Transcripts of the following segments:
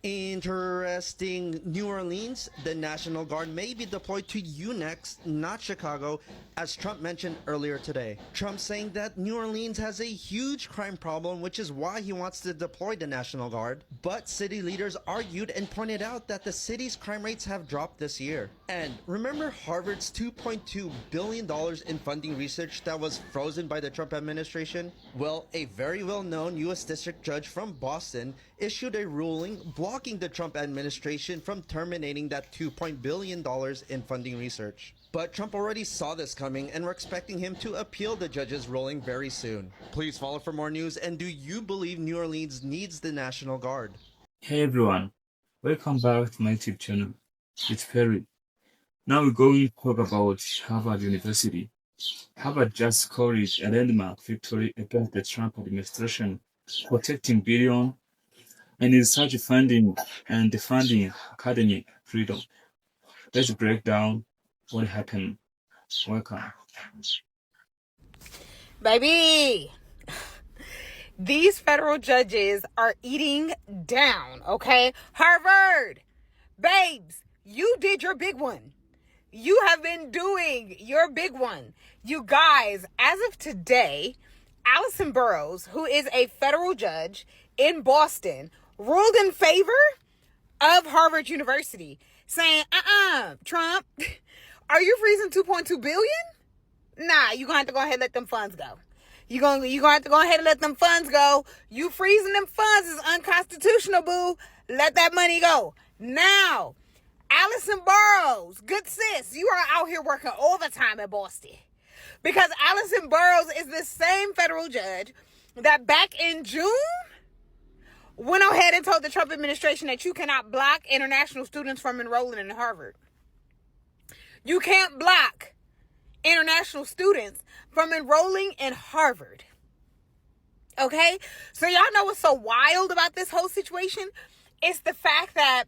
Interesting. New Orleans, the National Guard may be deployed to you next, not Chicago, as Trump mentioned earlier today. Trump saying that New Orleans has a huge crime problem, which is why he wants to deploy the National Guard. But city leaders argued and pointed out that the city's crime rates have dropped this year. And remember Harvard's $2.2 billion in funding research that was frozen by the Trump administration? Well, a very well-known U.S. district judge from Boston issued a ruling blocking the Trump administration from terminating that $2 billion in funding research. But Trump already saw this coming, and we're expecting him to appeal the judge's ruling very soon. Please follow for more news, and do you believe New Orleans needs the National Guard? Hey everyone, welcome back to my YouTube channel. It's Perry. Now we're going to talk about Harvard University. Harvard just scored a landmark victory against the Trump administration, protecting billion and research funding and defending academic freedom. Let's break down what happened. Welcome. Baby, these federal judges are eating down, okay? Harvard, babes, you did your big one. You have been doing your big one. You guys, as of today, Allison Burroughs, who is a federal judge in Boston, ruled in favor of Harvard University, saying, Trump, are you freezing $2.2 billion? Nah, you're going to have to go ahead and let them funds go. You're going to have to go ahead and let them funds go. You freezing them funds is unconstitutional, boo. Let that money go. Now, Allison Burroughs, good sis, you are out here working overtime at Boston. Because Allison Burroughs is the same federal judge that back in June went ahead and told the Trump administration that you cannot block international students from enrolling in Harvard. You can't block international students from enrolling in Harvard. Okay? So y'all know what's so wild about this whole situation? It's the fact that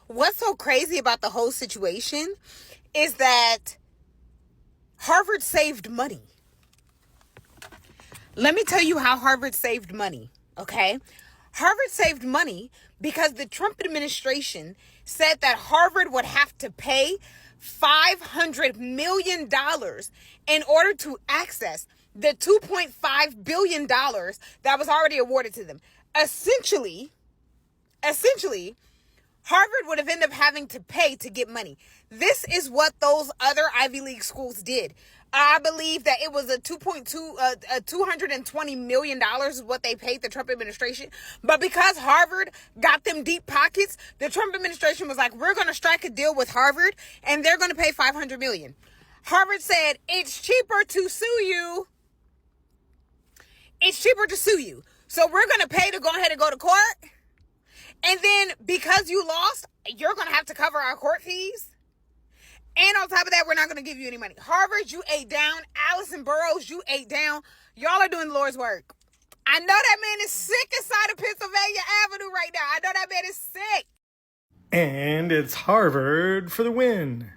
what's so crazy about the whole situation is that Harvard saved money. Let me tell you how Harvard saved money, okay? Harvard saved money because the Trump administration said that Harvard would have to pay $500 million in order to access the $2.5 billion that was already awarded to them. Essentially, Harvard would have ended up having to pay to get money. This is what those other Ivy League schools did. I believe that it was $220 million is what they paid the Trump administration. But because Harvard got them deep pockets, the Trump administration was like, we're going to strike a deal with Harvard and they're going to pay $500 million. Harvard said, it's cheaper to sue you. It's cheaper to sue you. So we're going to pay to go ahead and go to court. And then because you lost, you're going to have to cover our court fees. And on top of that, we're not going to give you any money. Harvard, you ate down. Allison Burroughs, you ate down. Y'all are doing the Lord's work. I know that man is sick inside of Pennsylvania Avenue right now. I know that man is sick. And it's Harvard for the win.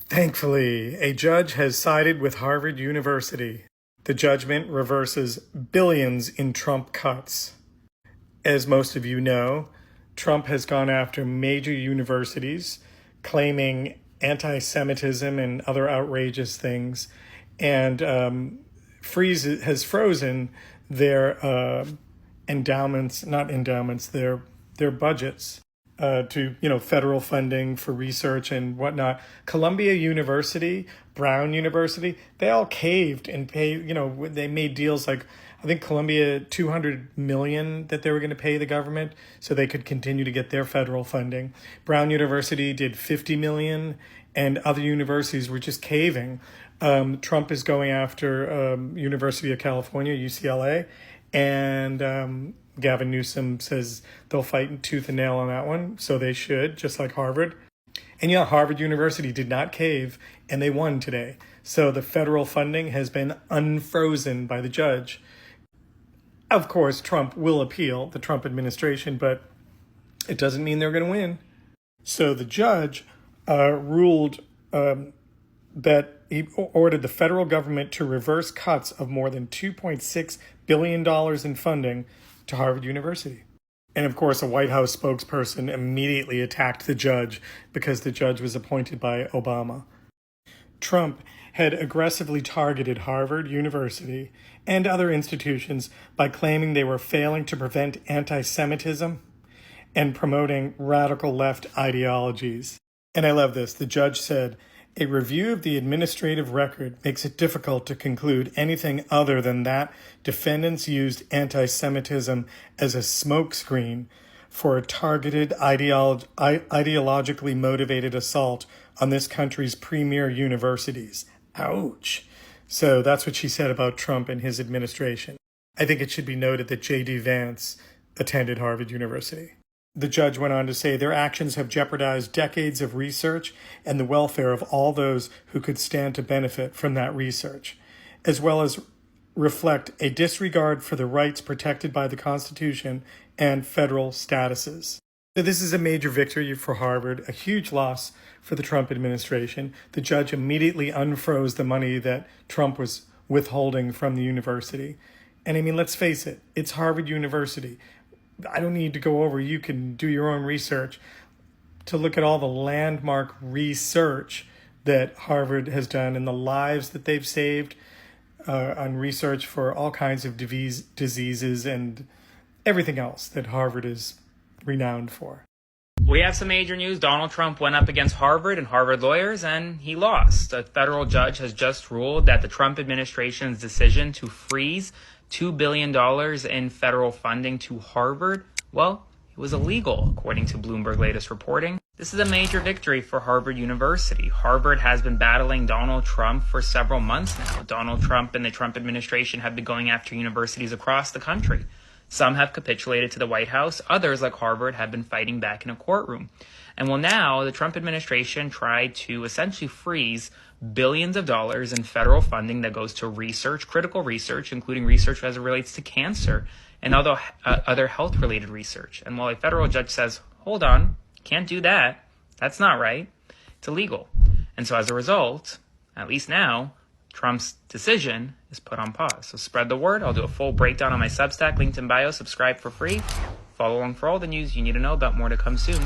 Thankfully, a judge has sided with Harvard University. The judgment reverses billions in Trump cuts. As most of you know, Trump has gone after major universities, claiming anti-Semitism and other outrageous things, and has frozen their their budgets to federal funding for research and whatnot. Columbia University, Brown University, they all caved and paid. They made deals like, I think Columbia $200 million that they were going to pay the government so they could continue to get their federal funding. Brown University did $50 million, and other universities were just caving. Trump is going after University of California, UCLA, and Gavin Newsom says they'll fight tooth and nail on that one, so they should, just like Harvard. And Harvard University did not cave, and they won today. So the federal funding has been unfrozen by the judge. Of course, Trump will appeal, the Trump administration, but it doesn't mean they're going to win. So the judge ruled that he ordered the federal government to reverse cuts of more than $2.6 billion in funding to Harvard University. And of course, a White House spokesperson immediately attacked the judge because the judge was appointed by Obama. Trump had aggressively targeted Harvard University and other institutions by claiming they were failing to prevent anti-Semitism and promoting radical left ideologies. And I love this. The judge said, "A review of the administrative record makes it difficult to conclude anything other than that defendants used anti-Semitism as a smokescreen for a targeted ideologically motivated assault on this country's premier universities." Ouch. So that's what she said about Trump and his administration. I think it should be noted that J.D. Vance attended Harvard University. The judge went on to say their actions have jeopardized decades of research and the welfare of all those who could stand to benefit from that research, as well as reflect a disregard for the rights protected by the Constitution and federal statuses. So this is a major victory for Harvard, a huge loss for the Trump administration. The judge immediately unfroze the money that Trump was withholding from the university. And I mean, let's face it, it's Harvard University. I don't need to go over, you can do your own research to look at all the landmark research that Harvard has done and the lives that they've saved on research for all kinds of diseases and everything else that Harvard is renowned for. We have some major news. Donald Trump went up against Harvard and Harvard lawyers, and he lost. A federal judge has just ruled that the Trump administration's decision to freeze $2 billion in federal funding to Harvard, well, it was illegal, according to Bloomberg latest reporting. This is a major victory for Harvard University. Harvard has been battling Donald Trump for several months now. Donald Trump and the Trump administration have been going after universities across the country. Some have capitulated to the White House. Others, like Harvard, have been fighting back in a courtroom. And well, now the Trump administration tried to essentially freeze billions of dollars in federal funding that goes to research, critical research, including research as it relates to cancer and other health-related research. And while a federal judge says, hold on, can't do that, that's not right, it's illegal. And so as a result, at least now, Trump's decision is put on pause. So spread the word. I'll do a full breakdown on my Substack, linked in bio. Subscribe for free. Follow along for all the news you need to know about. More to come soon.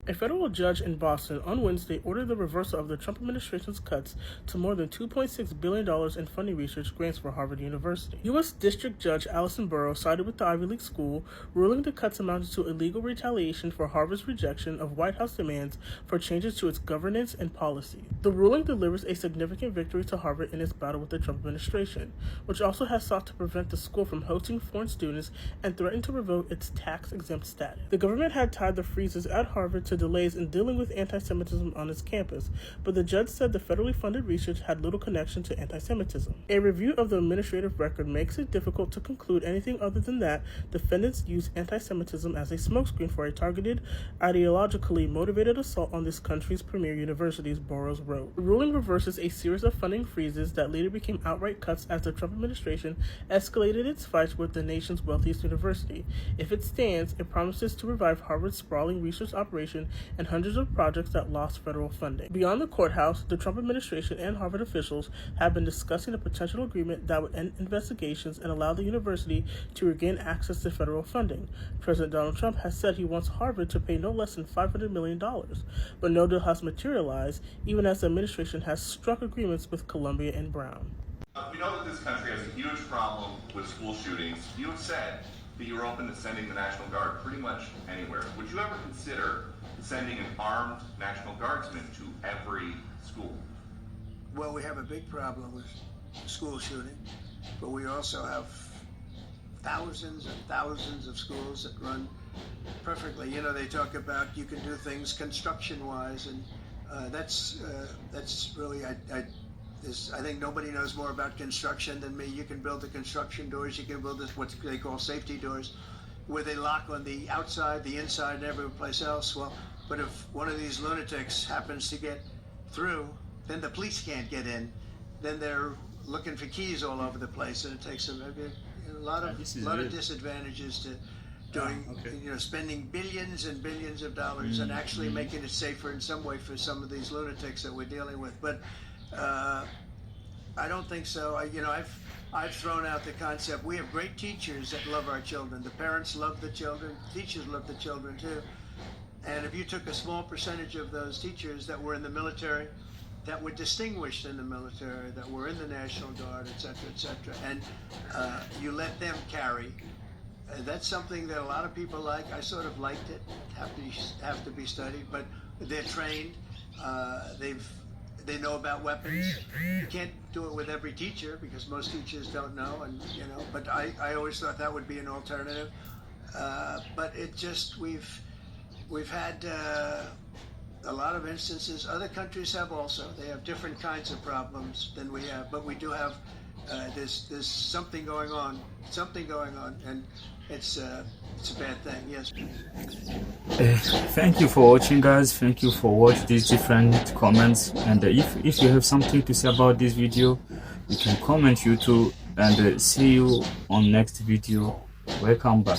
A federal judge in Boston on Wednesday ordered the reversal of the Trump administration's cuts to more than $2.6 billion in funding research grants for Harvard University. U.S. District Judge Allison Burrow sided with the Ivy League school, ruling the cuts amounted to illegal retaliation for Harvard's rejection of White House demands for changes to its governance and policy. The ruling delivers a significant victory to Harvard in its battle with the Trump administration, which also has sought to prevent the school from hosting foreign students and threatened to revoke its tax-exempt status. The government had tied the freezes at Harvard to delays in dealing with anti-Semitism on its campus, but the judge said the federally funded research had little connection to anti-Semitism. A review of the administrative record makes it difficult to conclude anything other than that defendants use anti-Semitism as a smokescreen for a targeted, ideologically motivated assault on this country's premier universities, Burroughs wrote. The ruling reverses a series of funding freezes that later became outright cuts as the Trump administration escalated its fights with the nation's wealthiest university. If it stands, it promises to revive Harvard's sprawling research operation and hundreds of projects that lost federal funding. Beyond the courthouse, the Trump administration and Harvard officials have been discussing a potential agreement that would end investigations and allow the university to regain access to federal funding. President Donald Trump has said he wants Harvard to pay no less than $500 million, but no deal has materialized, even as the administration has struck agreements with Columbia and Brown. We know that this country has a huge problem with school shootings. You have said that you're open to sending the National Guard pretty much anywhere. Would you ever consider sending an armed National Guardsman to every school? Well, we have a big problem with school shooting, but we also have thousands and thousands of schools that run perfectly. You know, they talk about you can do things construction-wise, and that's really, I think nobody knows more about construction than me. You can build the construction doors, you can build what they call safety doors, where they lock on the outside, the inside, and every place else. Well, but if one of these lunatics happens to get through, then the police can't get in. Then they're looking for keys all over the place, and it takes a lot of disadvantages to doing, spending billions and billions of dollars and actually making it safer in some way for some of these lunatics that we're dealing with. But I don't think so. I've thrown out the concept. We have great teachers that love our children. The parents love the children. Teachers love the children too. And if you took a small percentage of those teachers that were in the military, that were distinguished in the military, that were in the National Guard, et cetera, and you let them carry, that's something that a lot of people like. I sort of liked it. Have to be studied, but they're trained. They know about weapons. You can't do it with every teacher because most teachers don't know, and But I always thought that would be an alternative. But it just we've had a lot of instances. Other countries have also. They have different kinds of problems than we have, but we do have. There's something going on. And it's a bad thing. Yes. Thank you for watching, guys. Thank you for watching these different comments. And if you have something to say about this video, you can comment YouTube, and see you on next video. Welcome back.